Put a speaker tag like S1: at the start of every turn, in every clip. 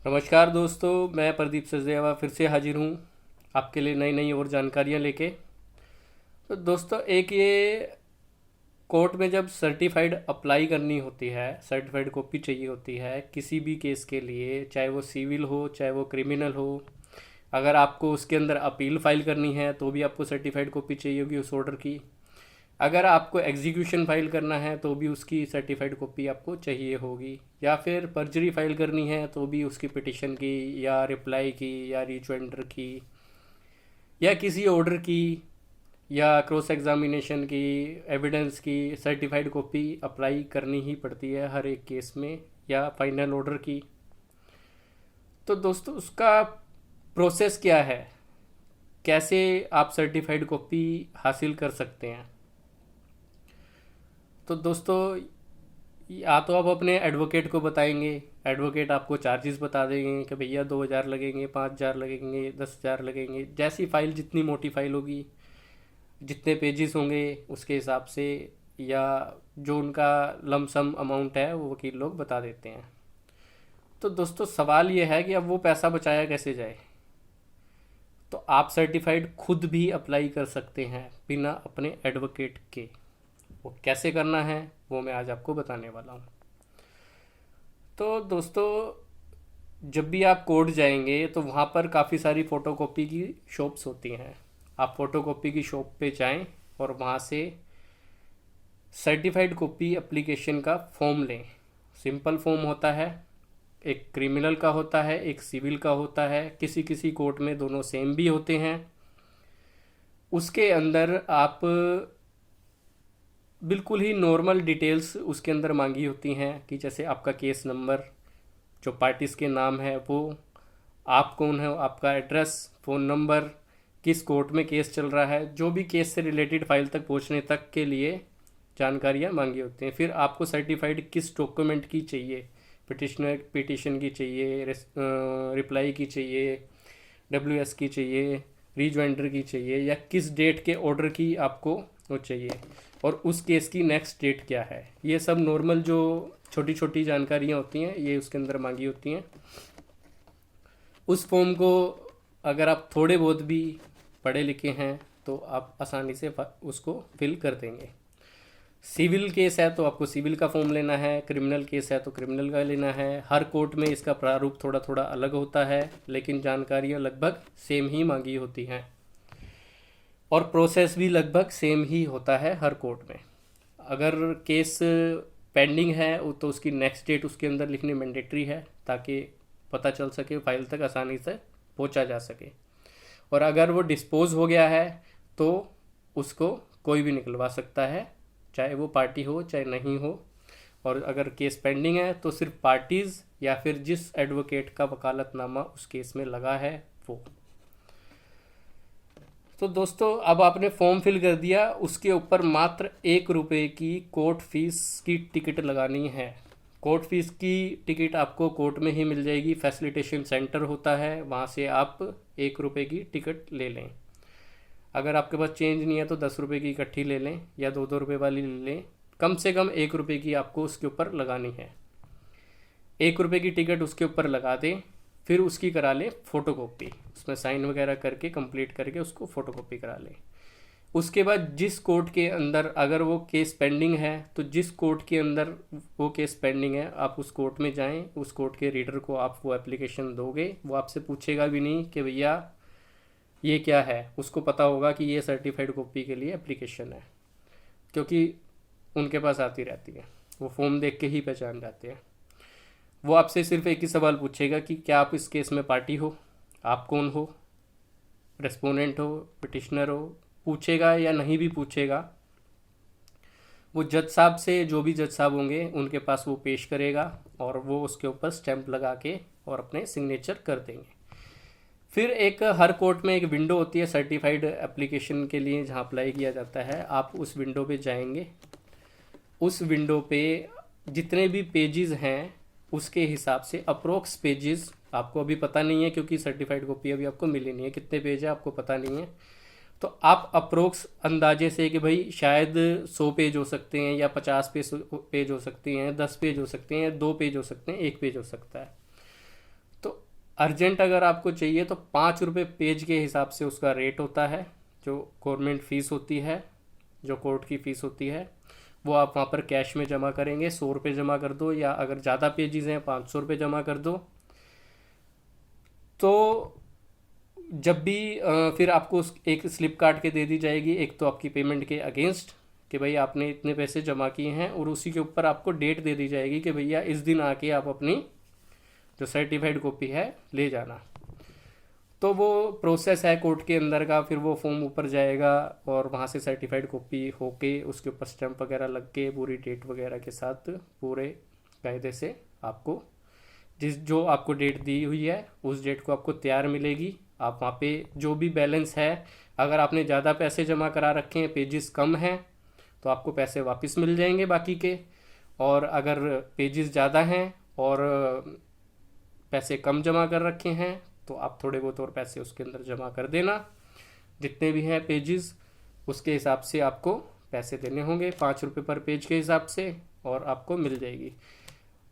S1: नमस्कार दोस्तों, मैं प्रदीप सचदेवा फिर से हाजिर हूँ आपके लिए नई नई और जानकारियाँ लेके। तो दोस्तों, एक ये कोर्ट में जब सर्टिफाइड अप्लाई करनी होती है, सर्टिफाइड कॉपी चाहिए होती है किसी भी केस के लिए, चाहे वो सिविल हो चाहे वो क्रिमिनल हो। अगर आपको उसके अंदर अपील फाइल करनी है तो भी आपको सर्टिफाइड कॉपी चाहिए होगी उस ऑर्डर की। अगर आपको एग्जीक्यूशन फाइल करना है तो भी उसकी सर्टिफाइड कॉपी आपको चाहिए होगी, या फिर पर्जरी फाइल करनी है तो भी उसकी पिटिशन की या रिप्लाई की या रिजॉइंडर की या किसी ऑर्डर की या क्रॉस एग्जामिनेशन की, एविडेंस की सर्टिफाइड कॉपी अप्लाई करनी ही पड़ती है हर एक केस में, या फाइनल ऑर्डर की। तो दोस्तों, उसका प्रोसेस क्या है, कैसे आप सर्टिफाइड कॉपी हासिल कर सकते हैं। तो दोस्तों, या तो आप अपने एडवोकेट को बताएंगे, एडवोकेट आपको चार्जेस बता देंगे कि भैया 2,000 लगेंगे, 5,000 लगेंगे, 10,000 लगेंगे। जैसी फाइल, जितनी मोटी फाइल होगी, जितने पेजेस होंगे उसके हिसाब से, या जो उनका लमसम अमाउंट है वो वकील लोग बता देते हैं। तो दोस्तों, सवाल ये है कि अब वो पैसा बचाया कैसे जाए। तो आप सर्टिफाइड खुद भी अप्लाई कर सकते हैं बिना अपने एडवोकेट के। वो कैसे करना है वो मैं आज आपको बताने वाला हूँ। तो दोस्तों, जब भी आप कोर्ट जाएंगे तो वहाँ पर काफ़ी सारी फ़ोटोकॉपी की शॉप्स होती हैं। आप फ़ोटोकॉपी की शॉप पे जाएं और वहाँ से सर्टिफाइड कॉपी एप्लीकेशन का फॉर्म लें। सिंपल फॉर्म होता है, एक क्रिमिनल का होता है, एक सिविल का होता है, किसी किसी कोर्ट में दोनों सेम भी होते हैं। उसके अंदर आप बिल्कुल ही नॉर्मल डिटेल्स उसके अंदर मांगी होती हैं कि जैसे आपका केस नंबर, जो पार्टीज़ के नाम है वो, आप कौन है, आपका एड्रेस, फ़ोन नंबर, किस कोर्ट में केस चल रहा है, जो भी केस से रिलेटेड फाइल तक पहुंचने तक के लिए जानकारियां मांगी होती हैं। फिर आपको सर्टिफाइड किस डॉक्यूमेंट की चाहिए, पिटिशन की चाहिए, रिप्लाई की चाहिए, डब्ल्यू एस की चाहिए, रीजॉइंडर की चाहिए, या किस डेट के ऑर्डर की आपको वो चाहिए, और उस केस की नेक्स्ट डेट क्या है। ये सब नॉर्मल जो छोटी छोटी जानकारियाँ होती हैं ये उसके अंदर मांगी होती हैं। उस फॉर्म को अगर आप थोड़े बहुत भी पढ़े लिखे हैं तो आप आसानी से उसको फिल कर देंगे। सिविल केस है तो आपको सिविल का फॉर्म लेना है, क्रिमिनल केस है तो क्रिमिनल का लेना है। हर कोर्ट में इसका प्रारूप थोड़ा थोड़ा अलग होता है, लेकिन जानकारियाँ लगभग सेम ही मांगी होती हैं और प्रोसेस भी लगभग सेम ही होता है हर कोर्ट में। अगर केस पेंडिंग है तो उसकी नेक्स्ट डेट उसके अंदर लिखनी मैंडेटरी है, ताकि पता चल सके, फाइल तक आसानी से पहुंचा जा सके। और अगर वो डिस्पोज हो गया है तो उसको कोई भी निकलवा सकता है, चाहे वो पार्टी हो चाहे नहीं हो। और अगर केस पेंडिंग है तो सिर्फ पार्टीज़ या फिर जिस एडवोकेट का वकालतनामा उस केस में लगा है वो। तो दोस्तों, अब आपने फॉर्म फिल कर दिया, उसके ऊपर मात्र 1 रुपये की कोर्ट फीस की टिकट लगानी है। कोर्ट फीस की टिकट आपको कोर्ट में ही मिल जाएगी, फैसिलिटेशन सेंटर होता है, वहाँ से आप 1 रुपये की टिकट ले लें। अगर आपके पास चेंज नहीं है तो 10 रुपये की इकट्ठी ले लें या 2-2 रुपये वाली ले लें। कम से कम 1 रुपये की आपको उसके ऊपर लगानी है। 1 रुपये की टिकट उसके ऊपर लगा दें, फिर उसकी करा लें फ़ोटोकॉपी, उसमें साइन वगैरह करके कंप्लीट करके उसको फ़ोटोकॉपी करा लें। उसके बाद जिस कोर्ट के अंदर अगर वो केस पेंडिंग है तो जिस कोर्ट के अंदर वो केस पेंडिंग है आप उस कोर्ट में जाएं, उस कोर्ट के रीडर को आप वो एप्लीकेशन दोगे। वो आपसे पूछेगा भी नहीं कि भैया ये क्या है, उसको पता होगा कि ये सर्टिफाइड कॉपी के लिए एप्लीकेशन है, क्योंकि उनके पास आती रहती है, वो फॉर्म देख के ही पहचान जाते हैं। वो आपसे सिर्फ एक ही सवाल पूछेगा कि क्या आप इस केस में पार्टी हो, आप कौन हो, रेस्पोनेंट हो, पिटिशनर हो। पूछेगा या नहीं भी पूछेगा, वो जज साहब से, जो भी जज साहब होंगे उनके पास वो पेश करेगा और वो उसके ऊपर स्टैंप लगा के और अपने सिग्नेचर कर देंगे। फिर एक हर कोर्ट में एक विंडो होती है सर्टिफाइड एप्लीकेशन के लिए जहाँ अप्लाई किया जाता है। आप उस विंडो पे जाएंगे, उस विंडो पे जितने भी पेजेस हैं उसके हिसाब से अप्रोक्स पेजेस, आपको अभी पता नहीं है क्योंकि सर्टिफाइड कॉपी अभी आपको मिली नहीं है, कितने पेज है आपको पता नहीं है। तो आप अप्रोक्स अंदाजे से कि भाई शायद 100 पेज हो सकते हैं या 50 पेज हो सकती हैं, 10 पेज हो सकते हैं, 2 पेज हो सकते हैं, 1 पेज हो सकता है। तो अर्जेंट अगर आपको चाहिए तो 5 रुपये पेज के हिसाब से उसका रेट होता है, जो गवर्नमेंट फ़ीस होती है, जो कोर्ट की फ़ीस होती है, वो आप वहाँ पर कैश में जमा करेंगे। 100 रुपये जमा कर दो, या अगर ज़्यादा पेजेस हैं 500 रुपये जमा कर दो। तो जब भी फिर आपको एक स्लिप काट के दे दी जाएगी, एक तो आपकी पेमेंट के अगेंस्ट कि भाई आपने इतने पैसे जमा किए हैं, और उसी के ऊपर आपको डेट दे दी जाएगी कि भैया इस दिन आके आप अपनी जो सर्टिफाइड कॉपी है ले जाना। तो वो प्रोसेस है कोर्ट के अंदर का, फिर वो फॉर्म ऊपर जाएगा और वहाँ से सर्टिफाइड कॉपी होके उसके ऊपर स्टैंप वगैरह लग के पूरी डेट वगैरह के साथ पूरे कायदे से आपको जो आपको डेट दी हुई है उस डेट को आपको तैयार मिलेगी। आप वहाँ पे जो भी बैलेंस है, अगर आपने ज़्यादा पैसे जमा करा रखे हैं, पेजेस कम हैं, तो आपको पैसे वापस मिल जाएंगे बाकी के। और अगर पेजेस ज़्यादा हैं और पैसे कम जमा कर रखे हैं, तो आप थोड़े बहुत और पैसे उसके अंदर जमा कर देना। जितने भी हैं पेजेस उसके हिसाब से आपको पैसे देने होंगे, 5 रुपये पर पेज के हिसाब से, और आपको मिल जाएगी।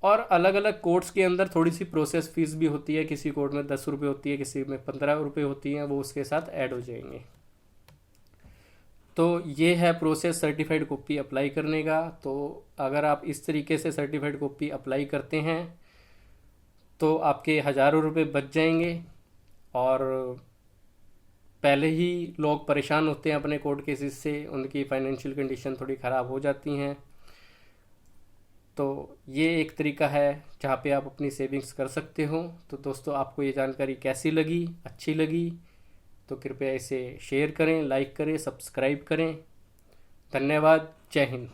S1: और अलग अलग कोर्ट्स के अंदर थोड़ी सी प्रोसेस फीस भी होती है, किसी कोर्ट में 10 रुपये होती है, किसी में 15 रुपये होती हैं, वो उसके साथ ऐड हो जाएंगे। तो ये है प्रोसेस सर्टिफाइड कॉपी अप्लाई करने का। तो अगर आप इस तरीके से सर्टिफाइड कॉपी अप्लाई करते हैं तो आपके हज़ारों रुपये बच जाएंगे। और पहले ही लोग परेशान होते हैं अपने कोर्ट केसेस से, उनकी फाइनेंशियल कंडीशन थोड़ी ख़राब हो जाती हैं। तो ये एक तरीका है जहाँ पे आप अपनी सेविंग्स कर सकते हो। तो दोस्तों, आपको ये जानकारी कैसी लगी, अच्छी लगी तो कृपया इसे शेयर करें, लाइक करें, सब्सक्राइब करें। धन्यवाद। जय हिंद।